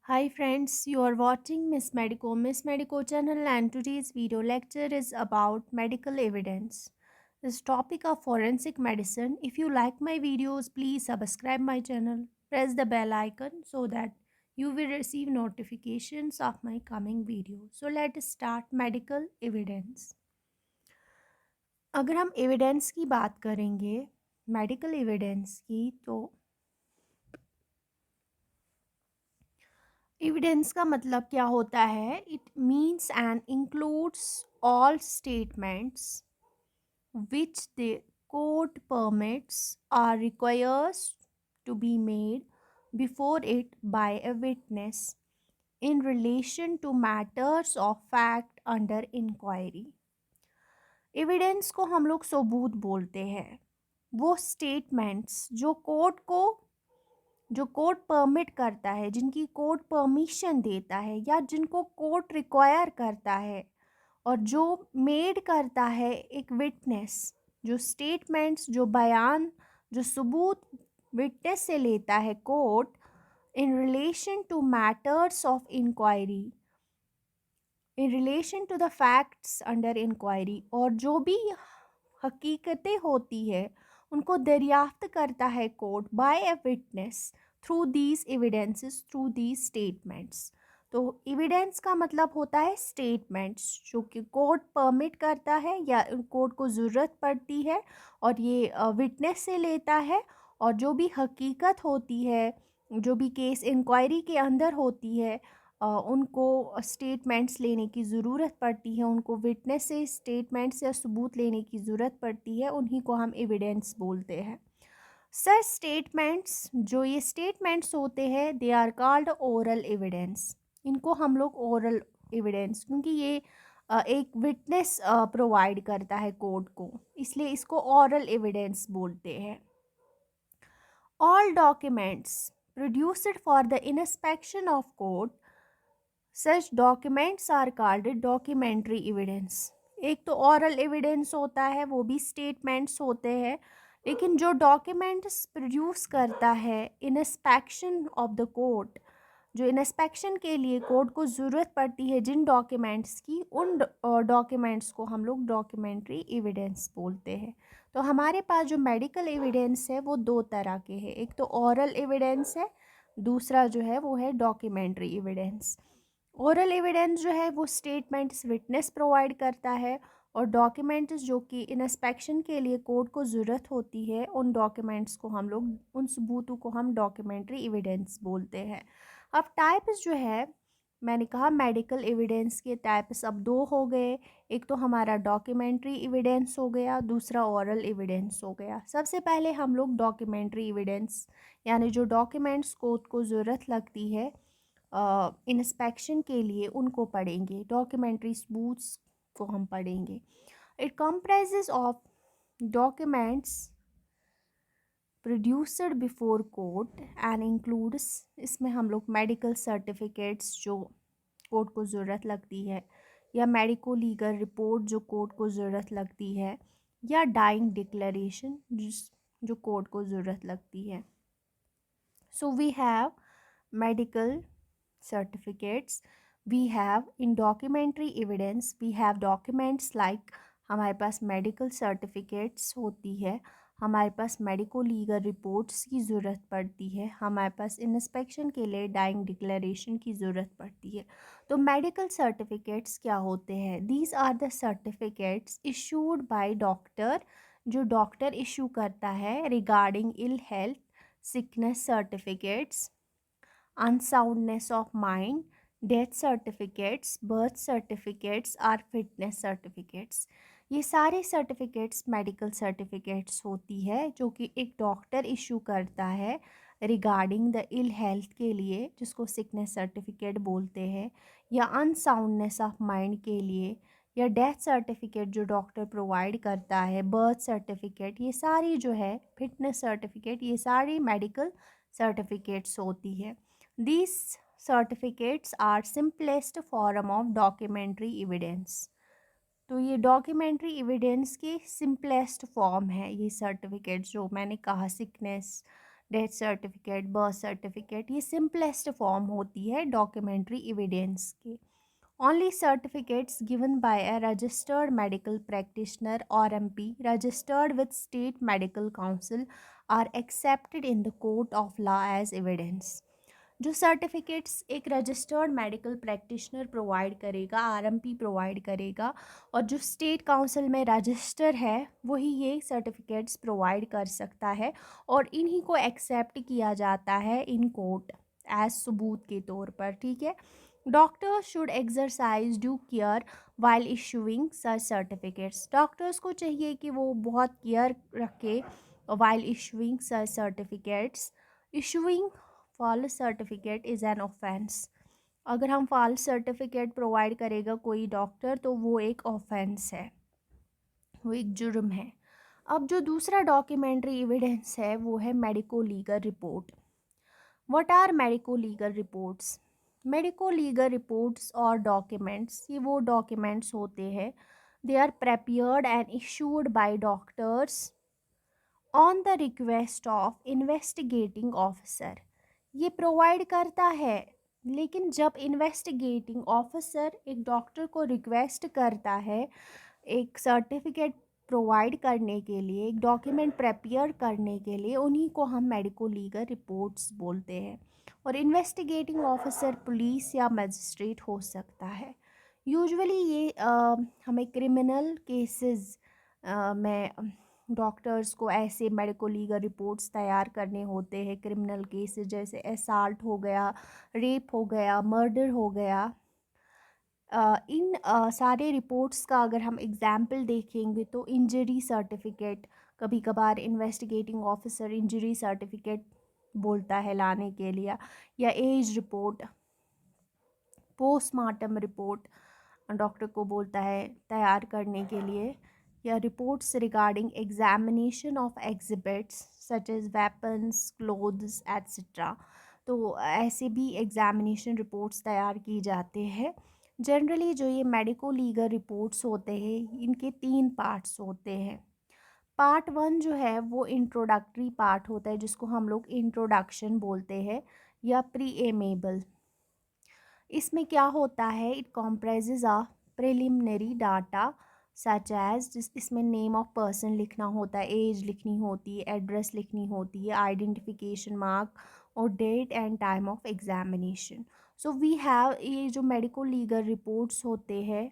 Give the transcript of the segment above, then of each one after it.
Hi friends, you are watching Miss Medico channel and today's video lecture is about medical evidence. This topic of forensic medicine. If you like my videos, please subscribe my channel. Press the bell icon so that you will receive notifications of my coming video. So let's start medical evidence. अगर हम evidence की बात करेंगे medical evidence की तो evidence का मतलब क्या होता है it means and includes all statements which the court permits or requires to be made before it by a witness in relation to matters of fact under inquiry. Evidence को हम लोग सबूत बोलते हैं वो स्टेटमेंट्स जो कोर्ट परमिट करता है, जिनकी कोर्ट परमिशन देता है या जिनको कोर्ट रिक्वायर करता है और जो मेड करता है एक विटनेस, जो स्टेटमेंट्स, जो बयान, जो सबूत विटनेस से लेता है court in relation to matters of inquiry, in relation to the facts under inquiry, और जो भी हकीकतें होती है उनको दरियाफ्त करता है court by a witness through these evidences, through these statements. तो एविडेंस का मतलब होता है स्टेटमेंट्स जो कि कोर्ट परमिट करता है या कोर्ट को ज़रूरत पड़ती है और ये विटनेस से लेता है, और जो भी हकीकत होती है, जो भी केस इंक्वायरी के अंदर होती है, उनको स्टेटमेंट्स लेने की ज़रूरत पड़ती है, उनको विटनेस से स्टेटमेंट्स या सबूत लेने की ज़रूरत पड़ती है, उन्हीं को हम एविडेंस बोलते हैं. सर स्टेटमेंट्स, जो ये स्टेटमेंट्स होते हैं, they are called oral evidence. इनको हम लोग ओरल एविडेंस, क्योंकि ये एक विटनेस प्रोवाइड करता है कोर्ट को, इसलिए इसको ओरल एविडेंस बोलते हैं. All documents produced for the inspection of court, such documents are called documentary evidence. एक तो oral evidence होता है, वो भी statements होते हैं, लेकिन जो डॉक्यूमेंट्स प्रोड्यूस करता है इंस्पेक्शन ऑफ द कोर्ट, जो इंस्पेक्शन के लिए कोर्ट को ज़रूरत पड़ती है जिन डॉक्यूमेंट्स की, उन डॉक्यूमेंट्स को हम लोग डॉक्यूमेंट्री एविडेंस बोलते हैं. तो हमारे पास जो मेडिकल एविडेंस है वो दो तरह के हैं. एक तो ओरल एविडेंस है, दूसरा जो है वो है डॉक्यूमेंट्री एविडेंस. ओरल एविडेंस जो है वो स्टेटमेंट्स विटनेस प्रोवाइड करता है, और डॉक्यूमेंट्स जो कि इंस्पेक्शन के लिए कोर्ट को ज़रूरत होती है, उन डॉक्यूमेंट्स को हम लोग, उन सबूतों को हम डॉक्यूमेंट्री एविडेंस बोलते हैं. अब टाइप्स जो है, मैंने कहा मेडिकल एविडेंस के टाइप्स अब दो हो गए. एक तो हमारा डॉक्यूमेंट्री एविडेंस हो गया, दूसरा ओरल एविडेंस हो गया. सबसे पहले हम लोग डॉक्यूमेंट्री एविडेंस, यानी जो डॉक्यूमेंट्स कोर्ट को ज़रूरत लगती है इंस्पेक्शन के लिए, उनको पढ़ेंगे. डॉक्यूमेंट्री सबूत्स को हम पढ़ेंगे. It comprises of documents produced before court and includes, इसमें हम लोग मेडिकल सर्टिफिकेट्स जो कोर्ट को ज़रूरत लगती है, या मेडिको लीगल रिपोर्ट जो कोर्ट को ज़रूरत लगती है, या डाइंग डिक्लेरेशन जो कोर्ट को ज़रूरत लगती है. So we have medical certificates, we have in documentary evidence, we have documents like हमारे पास मेडिकल सर्टिफिकेट्स होती है, हमारे पास मेडिको लीगल रिपोर्ट्स की ज़रूरत पड़ती है, हमारे पास इंस्पेक्शन के लिए डाइंग डिक्लेरेशन की ज़रूरत पड़ती है. तो मेडिकल सर्टिफिकेट्स क्या होते हैं? These are the certificates issued by doctor, जो डॉक्टर इशू करता है regarding ill health, sickness certificates, unsoundness of mind, death certificates, birth certificates और fitness certificates. ये सारे सर्टिफिकेट्स मेडिकल सर्टिफिकेट्स होती है जो कि एक डॉक्टर इशू करता है रिगार्डिंग द इल हेल्थ के लिए, जिसको सिकनेस सर्टिफिकेट बोलते हैं, या अनसाउंडनेस ऑफ माइंड के लिए, या डेथ सर्टिफिकेट जो डॉक्टर प्रोवाइड करता है, बर्थ सर्टिफिकेट, ये सारी जो है, फिटनेस सर्टिफिकेट, ये सारी मेडिकल सर्टिफिकेट्स होती है. These certificates are simplest form of documentary evidence. तो ये डॉक्यूमेंट्री एविडेंस की सिंपलेस्ट फॉर्म है ये सर्टिफिकेट्स जो मैंने कहा, sickness, death certificate, birth certificate, ये सिंपलेस्ट फॉर्म होती है डॉक्यूमेंट्री एविडेंस की। Only certificates given by a registered medical practitioner (RMP) registered with state medical council are accepted in the court of law as evidence. जो certificates एक registered medical practitioner provide करेगा, RMP provide करेगा, और जो state council में register है वही ये सर्टिफिकेट्स प्रोवाइड कर सकता है, और इन्हीं को एक्सेप्ट किया जाता है इन कोर्ट एज सबूत के तौर पर। ठीक है। Doctors should exercise due care while issuing such certificates. Doctors को चाहिए कि वो बहुत केयर रखे while issuing such certificates. Issuing false certificate is an offence. अगर हम फॉल्स सर्टिफिकेट प्रोवाइड करेगा कोई डॉक्टर तो वो एक ऑफेंस है, वो एक जुर्म है। अब जो दूसरा डॉक्यूमेंट्री एविडेंस है वो है medico legal report. What are medico legal reports? Medico legal reports और डॉक्यूमेंट्स, ये वो डॉक्यूमेंट्स होते हैं, they are prepared and issued by doctors on the request of investigating officer. ये प्रोवाइड करता है, लेकिन जब इन्वेस्टिगेटिंग ऑफिसर एक डॉक्टर को रिक्वेस्ट करता है एक सर्टिफिकेट प्रोवाइड करने के लिए, एक डॉक्यूमेंट प्रेपेयर करने के लिए, उन्हीं को हम मेडिको लीगल रिपोर्ट्स बोलते हैं। और इन्वेस्टिगेटिंग ऑफिसर पुलिस या मजिस्ट्रेट हो सकता है। यूजुअली ये हमें क्रिमिनल केसेस में डॉक्टर्स को ऐसे मेडिको लीगल रिपोर्ट्स तैयार करने होते हैं। क्रिमिनल केसेस जैसे असाल्ट हो गया, रेप हो गया, मर्डर हो गया। इन सारे रिपोर्ट्स का अगर हम एग्जाम्पल देखेंगे तो इंजरी सर्टिफिकेट, कभी कभार इन्वेस्टिगेटिंग ऑफिसर इंजरी सर्टिफिकेट बोलता है लाने के लिए, या as report, postmortem report doctor को बोलता है तैयार करने के लिए, या reports regarding examination of exhibits such as weapons, clothes etcetera. तो ऐसे भी एग्जामिनेशन रिपोर्ट्स तैयार की जाते हैं। जनरली जो ये मेडिको लीगल रिपोर्ट्स होते हैं इनके 3 पार्ट्स होते हैं। पार्ट 1 जो है वो इंट्रोडक्टरी पार्ट होता है, जिसको हम लोग इंट्रोडक्शन बोलते हैं या प्रीएमेबल। इसमें क्या होता है, it comprises of preliminary data such as, इसमें नेम ऑफ पर्सन लिखना होता है, एज लिखनी होती है, एड्रेस लिखनी होती है, आइडेंटिफिकेशन मार्क और date and time of examination. So we have ये जो मेडिको लीगल रिपोर्ट्स होते हैं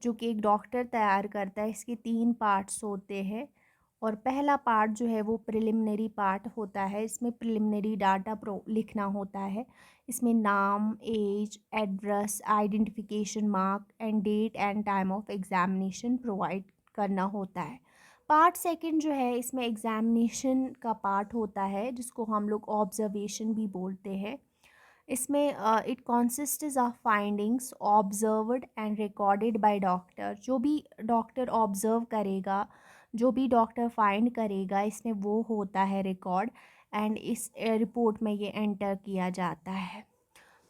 जो कि एक डॉक्टर तैयार करता है, इसके 3 पार्ट्स होते हैं। और पहला पार्ट जो है वो प्रिलिमिनरी पार्ट होता है। इसमें प्रिलिमिनरी डाटा लिखना होता है। इसमें नाम, age, address, identification mark and date and time of examination provide करना होता है। पार्ट 2 जो है इसमें एग्जामिनेशन का पार्ट होता है, जिसको हम लोग ऑब्जर्वेशन भी बोलते हैं। इसमें it consists of findings observed and recorded by doctor. जो भी डॉक्टर ऑब्जर्व करेगा, जो भी डॉक्टर फाइंड करेगा, इसमें वो होता है रिकॉर्ड, एंड इस रिपोर्ट में ये एंटर किया जाता है।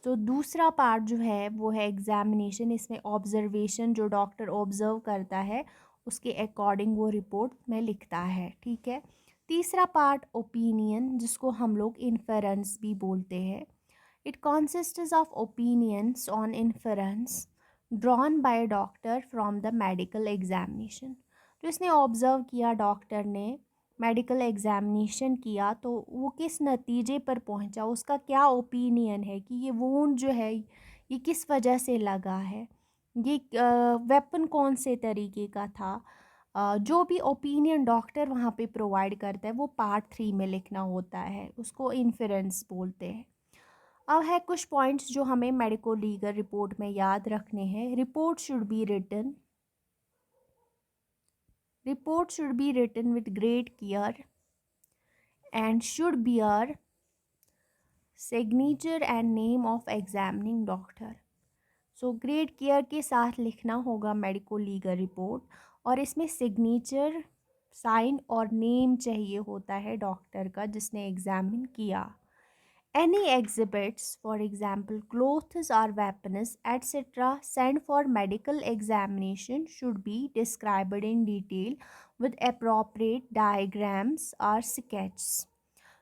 तो दूसरा पार्ट जो है वो है एग्जामिनेशन। इसमें ऑब्जर्वेशन, जो डॉक्टर ऑब्जर्व करता है उसके अकॉर्डिंग वो रिपोर्ट में लिखता है। ठीक है। तीसरा पार्ट ओपिनियन, जिसको हम लोग इन्फेरेंस भी बोलते हैं। It consists of opinions on inference drawn by a doctor from the medical examination। तो इसने ऑब्ज़र्व किया, डॉक्टर ने मेडिकल एग्जामिनेशन किया, तो वो किस नतीजे पर पहुंचा, उसका क्या ओपिनियन है कि ये वुंड जो है ये किस वजह से लगा है, ये वेपन कौन से तरीके का था। जो भी ओपिनियन डॉक्टर वहाँ पे प्रोवाइड करता है वो पार्ट 3 में लिखना होता है, उसको इन्फेरेंस बोलते हैं। अब है कुछ पॉइंट्स जो हमें मेडिको लीगल रिपोर्ट में याद रखने हैं। Report should be written with great care and should bear signature and name of examining doctor. So great care के साथ लिखना होगा मेडिको लीगल रिपोर्ट, और इसमें सिग्नेचर, साइन और नेम चाहिए होता है डॉक्टर का जिसने एग्जामिन किया। Any exhibits, for example, clothes or weapons, etc., sent for medical examination should be described in detail with appropriate diagrams or sketches.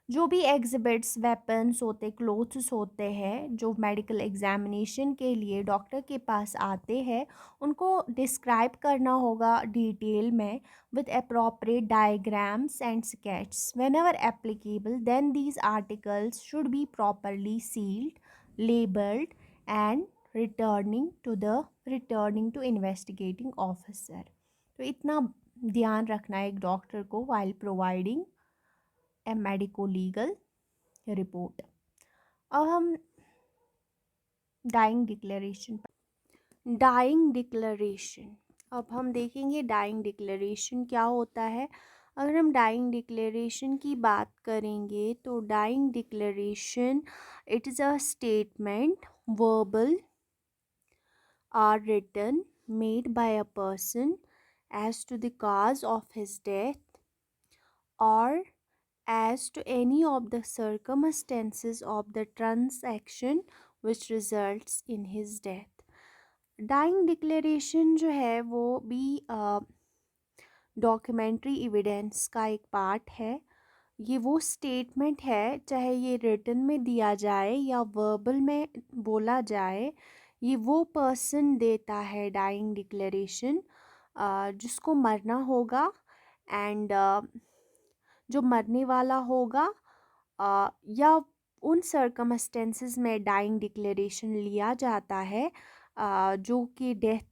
जो भी एग्जिबिट्स वेपन्स होते क्लोथ्स होते हैं जो मेडिकल एग्जामिनेशन के लिए डॉक्टर के पास आते हैं उनको डिस्क्राइब करना होगा डिटेल में with appropriate diagrams and sketches. Whenever applicable, then these articles should be properly sealed, labeled, and returning to investigating officer. तो इतना ध्यान रखना है एक डॉक्टर को while providing ए मेडिको लीगल रिपोर्ट। अब हम डाइंग डिक्लेरेशन डाइंग डिक्लेरेशन अब हम देखेंगे डाइंग डिक्लेरेशन क्या होता है। अगर हम डाइंग डिक्लेरेशन की बात करेंगे तो dying declaration it is a statement verbal or written made by a person as to the cause of his death or as to any of the circumstances of the transaction which results in his death. Dying declaration जो है वो भी documentary evidence का एक part है। ये वो statement है चाहे ये रिटन में दिया जाए या वर्बल में बोला जाए, ये वो पर्सन देता है डाइंग डिक्लेरेशन जिसको मरना होगा एंड जो मरने वाला होगा या उन सर्कमस्टेंसेस में डाइंग डिक्लेरेशन लिया जाता है जो कि डेथ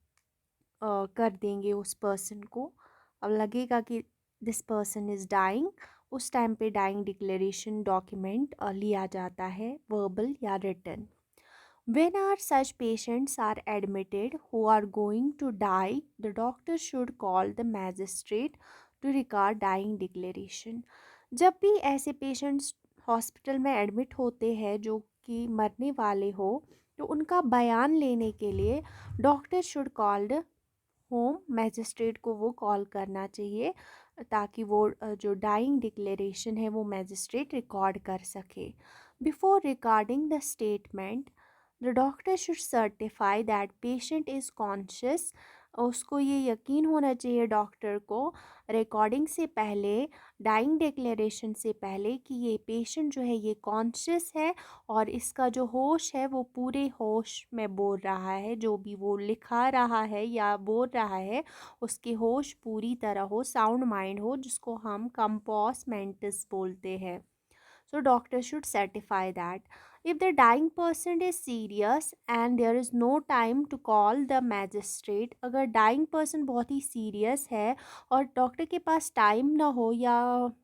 कर देंगे उस पर्सन को। अब लगेगा कि दिस पर्सन इज़ डाइंग, उस टाइम पे डाइंग डिक्लेरेशन डॉक्यूमेंट लिया जाता है वर्बल या written. When are such patients are admitted who are going to die, the doctor should call the magistrate to record dying declaration. जब भी ऐसे patients hospital में एडमिट होते हैं जो कि मरने वाले हो तो उनका बयान लेने के लिए doctor should called home magistrate को वो कॉल करना चाहिए ताकि वो जो डाइंग डिक्लेरेशन है वो मैजिस्ट्रेट रिकॉर्ड कर सके। Before recording the statement the doctor should certify that patient is conscious. उसको ये यकीन होना चाहिए डॉक्टर को रिकॉर्डिंग से पहले, डाइंग डिक्लेरेशन से पहले कि ये पेशेंट जो है ये कॉन्शियस है और इसका जो होश है वो पूरे होश में बोल रहा है, जो भी वो लिखा रहा है या बोल रहा है उसकी होश पूरी तरह हो, साउंड माइंड हो, जिसको हम कंपोस मेंटिस बोलते हैं। So doctor should certify that. If the dying person is serious and there is no time to call the magistrate, अगर dying person बहुत ही serious है और डॉक्टर के पास टाइम ना हो या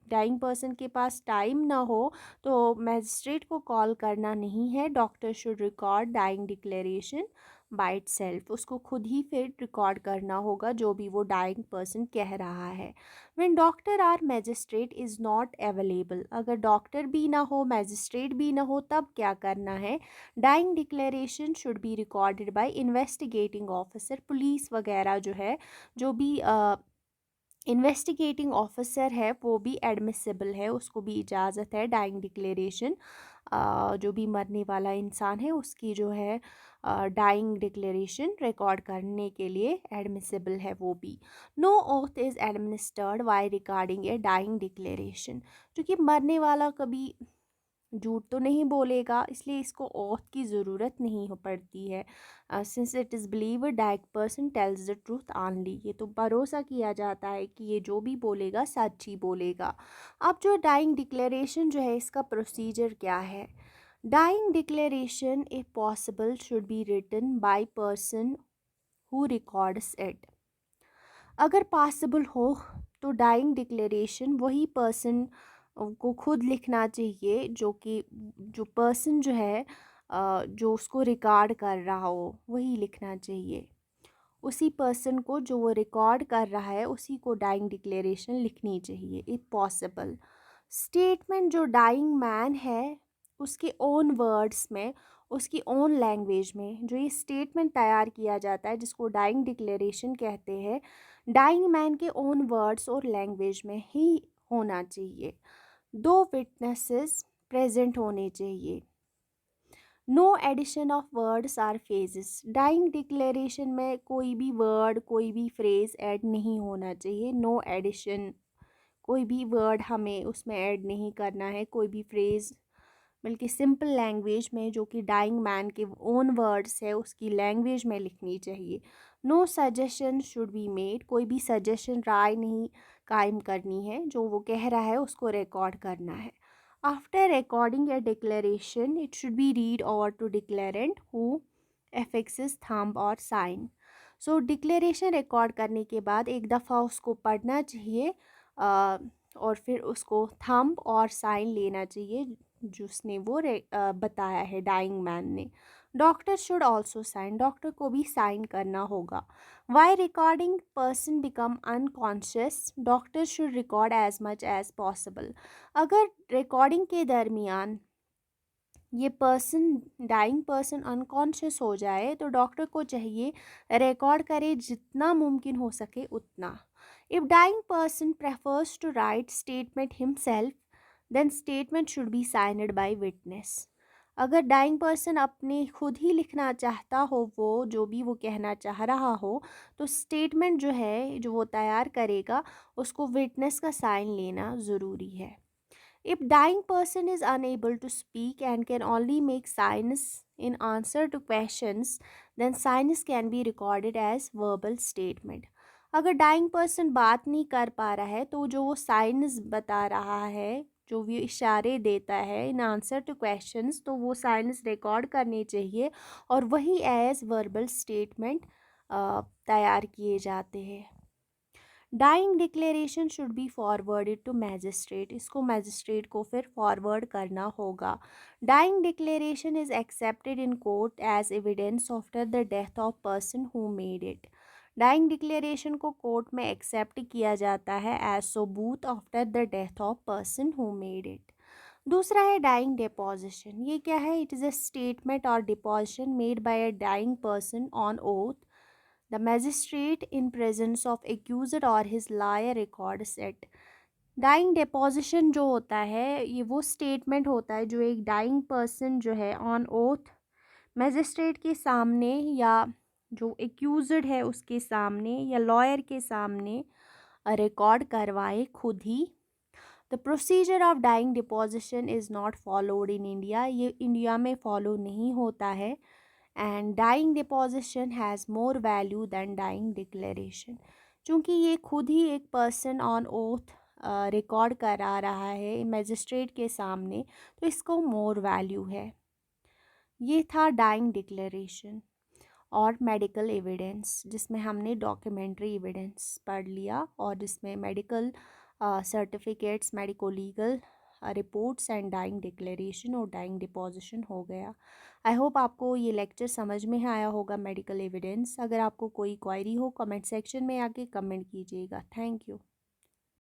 डाइंग पर्सन के पास टाइम ना हो तो मैजिस्ट्रेट को कॉल करना नहीं है। Doctor should record dying declaration by itself, उसको खुद ही फिर रिकॉर्ड करना होगा जो भी वो डाइंग पर्सन कह रहा है। When doctor R magistrate is not available, अगर डॉक्टर भी ना हो मैजिस्ट्रेट भी ना हो तब क्या करना है, dying declaration should be recorded by investigating officer. Police वगैरह जो है, जो भी इन्वेस्टिगेटिंग ऑफिसर है वो भी एडमिसिबल है, उसको भी इजाज़त है डाइंग डिक्लेरेशन जो भी मरने वाला इंसान है उसकी जो है डाइंग डिक्लेरेशन रिकॉर्ड करने के लिए एडमिसिबल है वो भी। No oath is administered while recording a dying declaration, क्योंकि मरने वाला कभी झूठ तो नहीं बोलेगा इसलिए इसको ओथ की ज़रूरत नहीं हो पड़ती है। Since it is believe dying person tells the truth only, ये तो भरोसा किया जाता है कि ये जो भी बोलेगा सच ही बोलेगा। अब जो डाइंग डिक्लेरेशन जो है इसका प्रोसीजर क्या है। Dying declaration if possible should be written by person who records it. अगर पॉसिबल हो तो डाइंग डिक्लेरेशन वही पर्सन को खुद लिखना चाहिए जो पर्सन जो है जो उसको रिकॉर्ड कर रहा हो वही लिखना चाहिए। उसी पर्सन को जो वो रिकॉर्ड कर रहा है उसी को डाइंग डिक्लेरेशन लिखनी चाहिए इफ़ पॉसिबल। स्टेटमेंट जो डाइंग मैन है उसके ओन वर्ड्स में, उसकी ओन लैंग्वेज में जो ये स्टेटमेंट तैयार किया जाता है जिसको डाइंग डिक्लेरेशन कहते हैं, डाइंग मैन के ओन वर्ड्स और लैंग्वेज में ही होना चाहिए। दो विटनेसेस प्रेजेंट होने चाहिए। No addition of words or phrases. Dying declaration में कोई भी वर्ड, कोई भी फ्रेज ऐड नहीं होना चाहिए। नो एडिशन, कोई भी वर्ड हमें उसमें ऐड नहीं करना है, कोई भी फ्रेज, बल्कि सिंपल लैंग्वेज में जो कि डाइंग मैन के ओन वर्ड्स है उसकी लैंग्वेज में लिखनी चाहिए। No suggestion should be made. कोई भी सजेशन, राय नहीं कायम करनी है, जो वो कह रहा है उसको रिकॉर्ड करना है। After recording a declaration it should be read over to declarant who affixes thumb और साइन। सो डिक्लेरेशन रिकॉर्ड करने के बाद एक दफ़ा उसको पढ़ना चाहिए और फिर उसको थंब और साइन लेना चाहिए जिसने वो बताया है डाइंग मैन ने। Doctor should also sign. Doctor को भी साइन करना होगा। While recording person become unconscious, doctor should record as much as possible. अगर रिकॉर्डिंग के दरमियान ये पर्सन, डाइंग पर्सन अनकॉन्शियस हो जाए तो डॉक्टर को चाहिए रिकॉर्ड करे जितना मुमकिन हो सके उतना। If dying person prefers to write statement himself then statement should be signed by witness. अगर डाइंग पर्सन अपने खुद ही लिखना चाहता हो, वो जो भी वो कहना चाह रहा हो, तो स्टेटमेंट जो है जो वो तैयार करेगा उसको विटनेस का साइन लेना ज़रूरी है। If dying person is unable to speak and can only make signs in answer to questions, then signs can be recorded as verbal statement. अगर डाइंग पर्सन बात नहीं कर पा रहा है तो जो वो साइंस बता रहा है, जो भी इशारे देता है इन आंसर टू क्वेश्चंस, तो वो साइंस रिकॉर्ड करने चाहिए और वही एज वर्बल स्टेटमेंट तैयार किए जाते हैं। Dying declaration should be forwarded to magistrate. इसको मैजिस्ट्रेट को फिर फॉरवर्ड करना होगा। Dying declaration is accepted in court as evidence after the death of person who made it. Dying declaration को कोर्ट में एक्सेप्ट किया जाता है एज सबूत after the death of person who made it. दूसरा है डाइंग डिपोजिशन। ये क्या है? इट इज़ अ स्टेटमेंट और deposition made by a dying person on oath. The magistrate in presence of accuser or his lawyer records it. Dying deposition जो होता है ये वो स्टेटमेंट होता है जो एक डाइंग पर्सन जो है ऑन ओथ मैजिस्ट्रेट के सामने या जो एक्यूज्ड है उसके सामने या लॉयर के सामने रिकॉर्ड करवाए खुद ही। The procedure of dying deposition is not followed in India. ये इंडिया में फॉलो नहीं होता है। And dying deposition has more value than dying declaration. चूँकि ये खुद ही एक पर्सन ऑन ओथ रिकॉर्ड करा रहा है मजिस्ट्रेट के सामने, तो इसको मोर वैल्यू है। ये था डाइंग डिक्लेरेशन। और मेडिकल एविडेंस, जिसमें हमने डॉक्यूमेंट्री एविडेंस पढ़ लिया और जिसमें medical certificates, medico legal reports and dying declaration और डाइंग डिपोजिशन हो गया। आई होप आपको ये लेक्चर समझ में आया होगा मेडिकल एविडेंस। अगर आपको कोई क्वायरी हो कमेंट सेक्शन में आके कमेंट कीजिएगा। Thank you.